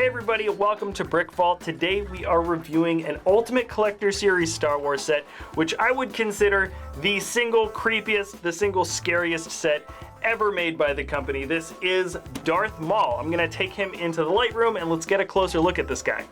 everybody, welcome to BrickVault. Today we are reviewing an Ultimate Collector Series Star Wars set, which I would consider the single creepiest, the single scariest set ever made by the company. This is Darth Maul. I'm gonna take him into the Lightroom and let's get a closer look at this guy.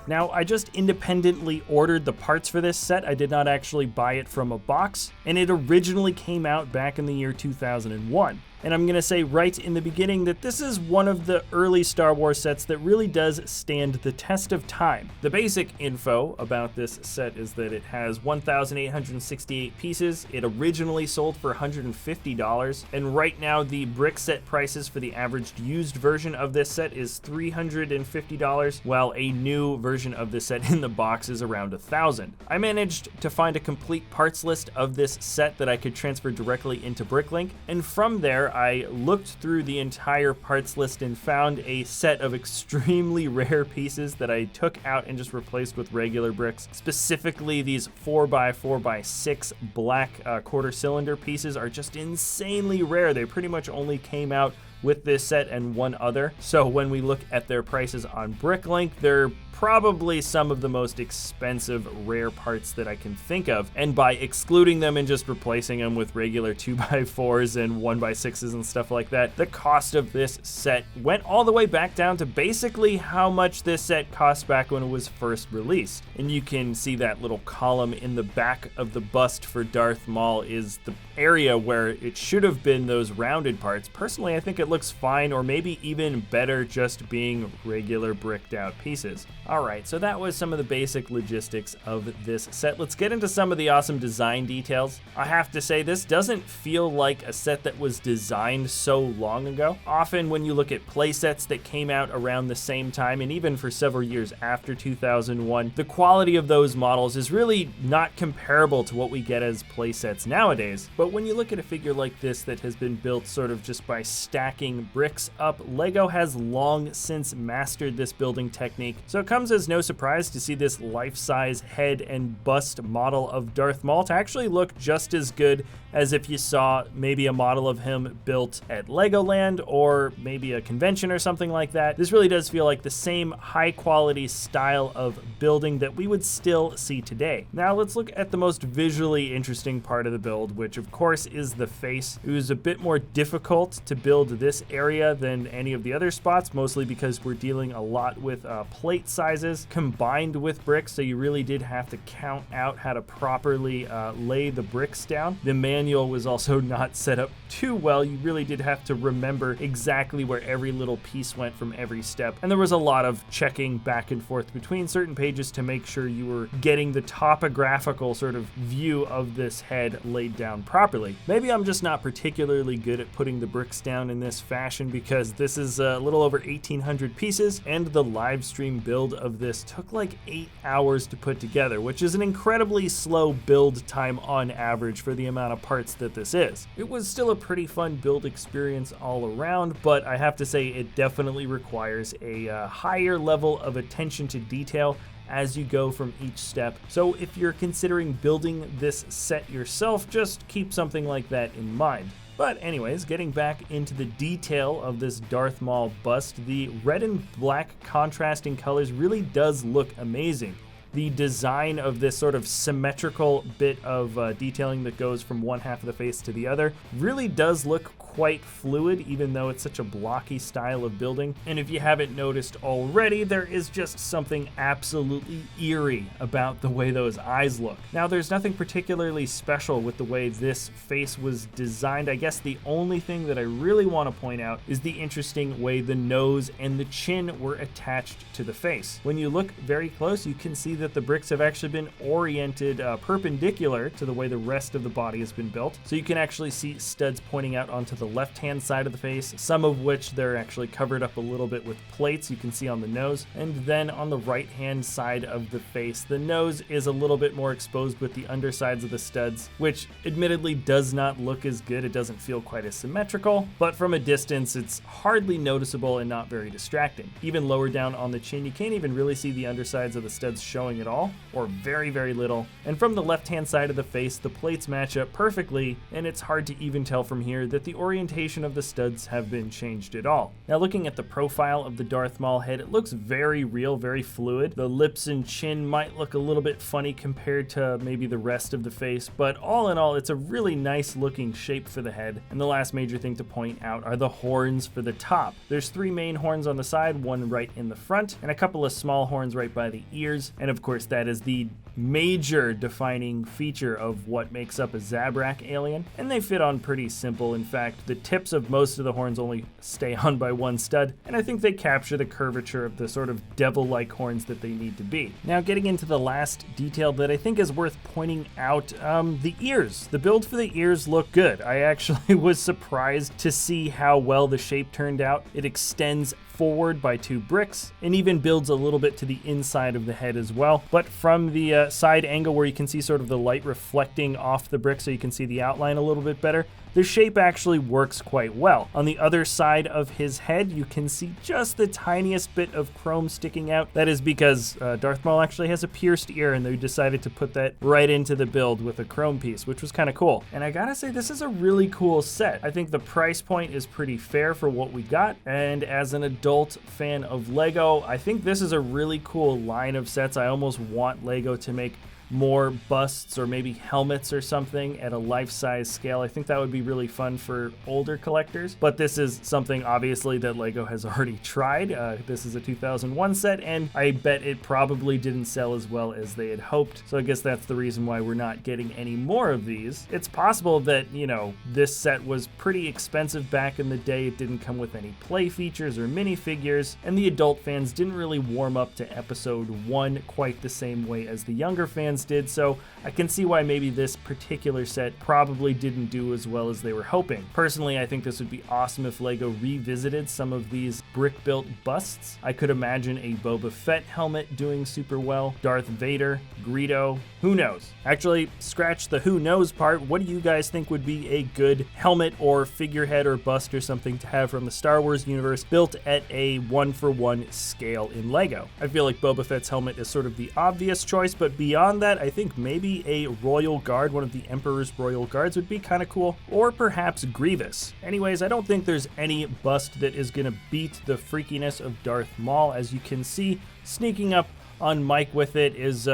Now, I just independently ordered the parts for this set. I did not actually buy it from a box, and it originally came out back in the year 2001. And I'm gonna say right in the beginning that this is one of the early Star Wars sets that really does stand the test of time. The basic info about this set is that it has 1,868 pieces. It originally sold for $150, and right now the brick set prices for the average used version of this set is $350, while a new version of this set in the box is around $1,000. I managed to find a complete parts list of this set that I could transfer directly into BrickLink, and from there I looked through the entire parts list and found a set of extremely rare pieces that I took out and just replaced with regular bricks. Specifically, these 4x4x6 black quarter cylinder pieces are just insanely rare. They pretty much only came out with this set and one other. So when we look at their prices on BrickLink, they're probably some of the most expensive rare parts that I can think of. And by excluding them and just replacing them with regular 2x4s and 1x6s and stuff like that, the cost of this set went all the way back down to basically how much this set cost back when it was first released. And you can see that little column in the back of the bust for Darth Maul is the area where it should have been those rounded parts. Personally, I think it looks fine, or maybe even better just being regular bricked out pieces. Alright, so that was some of the basic logistics of this set. Let's get into some of the awesome design details. I have to say, this doesn't feel like a set that was designed so long ago. Often when you look at play sets that came out around the same time, and even for several years after 2001, the quality of those models is really not comparable to what we get as play sets nowadays. But when you look at a figure like this that has been built sort of just by stacking bricks up, LEGO has long since mastered this building technique. So it comes as no surprise to see this life-size head and bust model of Darth Maul to actually look just as good as if you saw maybe a model of him built at Legoland or maybe a convention or something like that. This really does feel like the same high-quality style of building that we would still see today. Now let's look at the most visually interesting part of the build, which of course is the face. It was a bit more difficult to build this area than any of the other spots, mostly because we're dealing a lot with plate sizes combined with bricks, so you really did have to count out how to properly lay the bricks down. The manual was also not set up too well. You really did have to remember exactly where every little piece went from every step, and there was a lot of checking back and forth between certain pages to make sure you were getting the topographical sort of view of this head laid down properly. Maybe I'm just not particularly good at putting the bricks down in this fashion, because this is a little over 1,800 pieces, and the live stream build of this took like 8 hours to put together, which is an incredibly slow build time on average for the amount of parts that this is. It was still a pretty fun build experience all around, but I have to say it definitely requires a higher level of attention to detail as you go from each step. So if you're considering building this set yourself, just keep something like that in mind. But anyways, getting back into the detail of this Darth Maul bust, the red and black contrasting colors really does look amazing. The design of this sort of symmetrical bit of detailing that goes from one half of the face to the other really does look quite fluid, even though it's such a blocky style of building. And if you haven't noticed already, there is just something absolutely eerie about the way those eyes look. Now, there's nothing particularly special with the way this face was designed. I guess the only thing that I really want to point out is the interesting way the nose and the chin were attached to the face. When you look very close, you can see that the bricks have actually been oriented perpendicular to the way the rest of the body has been built. So you can actually see studs pointing out onto the left-hand side of the face, some of which they're actually covered up a little bit with plates you can see on the nose. And then on the right-hand side of the face, the nose is a little bit more exposed with the undersides of the studs, which admittedly does not look as good. It doesn't feel quite as symmetrical, but from a distance, it's hardly noticeable and not very distracting. Even lower down on the chin, you can't even really see the undersides of the studs showing showing at all, or very, very little. And from the left-hand side of the face, the plates match up perfectly, and it's hard to even tell from here that the orientation of the studs have been changed at all. Now looking at the profile of the Darth Maul head, it looks very real, very fluid. The lips and chin might look a little bit funny compared to maybe the rest of the face, but all in all, it's a really nice looking shape for the head. And the last major thing to point out are the horns for the top. There's 3 main horns on the side, one right in the front, and a couple of small horns right by the ears. And of course, that is the major defining feature of what makes up a Zabrak alien, and they fit on pretty simple. In fact, the tips of most of the horns only stay on by one stud, and I think they capture the curvature of the sort of devil-like horns that they need to be. Now getting into the last detail that I think is worth pointing out, the ears. The build for the ears look good. I actually was surprised to see how well the shape turned out. It extends forward by 2 bricks and even builds a little bit to the inside of the head as well. But from the side angle where you can see sort of the light reflecting off the brick so you can see the outline a little bit better, the shape actually works quite well. On the other side of his head, you can see just the tiniest bit of chrome sticking out. That is because Darth Maul actually has a pierced ear, and they decided to put that right into the build with a chrome piece, which was kind of cool. And I gotta say, this is a really cool set. I think the price point is pretty fair for what we got, and as an adult fan of Lego, I think this is a really cool line of sets. I almost want Lego to make more busts or maybe helmets or something at a life-size scale. I think that would be really fun for older collectors, but this is something obviously that Lego has already tried. This is a 2001 set, and I bet it probably didn't sell as well as they had hoped, so I guess that's the reason why we're not getting any more of these. It's possible that, you know, this set was pretty expensive back in the day. It didn't come with any play features or minifigures, and the adult fans didn't really warm up to episode 1 quite the same way as the younger fans did, so I can see why maybe this particular set probably didn't do as well as they were hoping. Personally, I think this would be awesome if Lego revisited some of these brick-built busts. I could imagine a Boba Fett helmet doing super well, Darth Vader, Greedo, who knows? Actually, scratch the who knows part. What do you guys think would be a good helmet or figurehead or bust or something to have from the Star Wars universe built at a 1-for-1 scale in Lego? I feel like Boba Fett's helmet is sort of the obvious choice, but beyond that, I think maybe a Royal Guard, one of the Emperor's Royal Guards, would be kind of cool, or perhaps Grievous. Anyways, I don't think there's any bust that is gonna beat the freakiness of Darth Maul. As you can see, sneaking up on Mike with it is,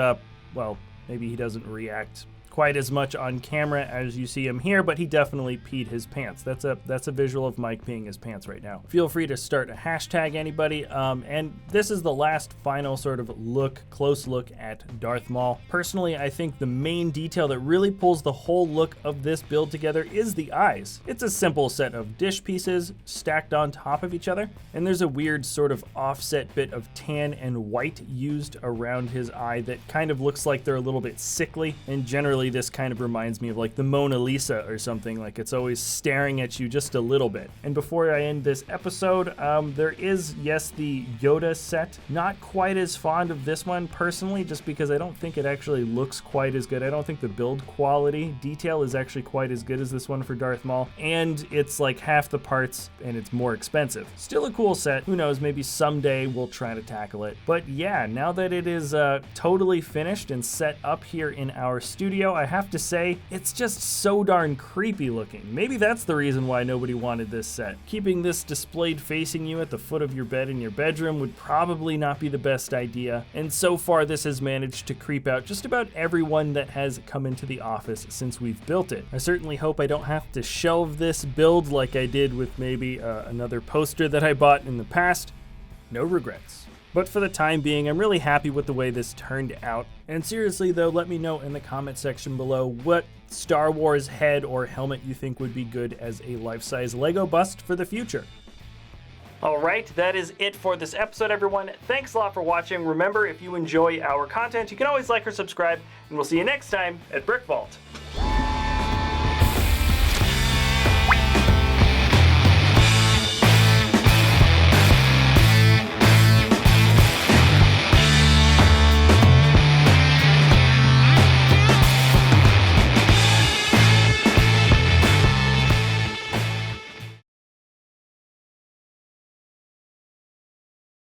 well, maybe he doesn't react quite as much on camera as you see him here, but he definitely peed his pants. That's a visual of Mike peeing his pants right now. Feel free to start a hashtag, anybody. And this is the last final sort of close look at Darth Maul. Personally, I think the main detail that really pulls the whole look of this build together is the eyes. It's a simple set of dish pieces stacked on top of each other, and there's a weird sort of offset bit of tan and white used around his eye that kind of looks like they're a little bit sickly, and generally this kind of reminds me of like the Mona Lisa or something, like it's always staring at you just a little bit. And before I end this episode, there is, yes, the Yoda set. Not quite as fond of this one personally, just because I don't think it actually looks quite as good. I don't think the build quality detail is actually quite as good as this one for Darth Maul, and it's like half the parts and it's more expensive. Still a cool set. Who knows, maybe someday we'll try to tackle it. But yeah, now that it is totally finished and set up here in our studio, I have to say, it's just so darn creepy looking. Maybe that's the reason why nobody wanted this set. Keeping this displayed facing you at the foot of your bed in your bedroom would probably not be the best idea, and so far this has managed to creep out just about everyone that has come into the office since we've built it. I certainly hope I don't have to shelve this build like I did with maybe another poster that I bought in the past. No regrets. But for the time being, I'm really happy with the way this turned out. And seriously though, let me know in the comment section below what Star Wars head or helmet you think would be good as a life-size Lego bust for the future. Alright, that is it for this episode, everyone. Thanks a lot for watching. Remember, if you enjoy our content, you can always like or subscribe, and we'll see you next time at BrickVault.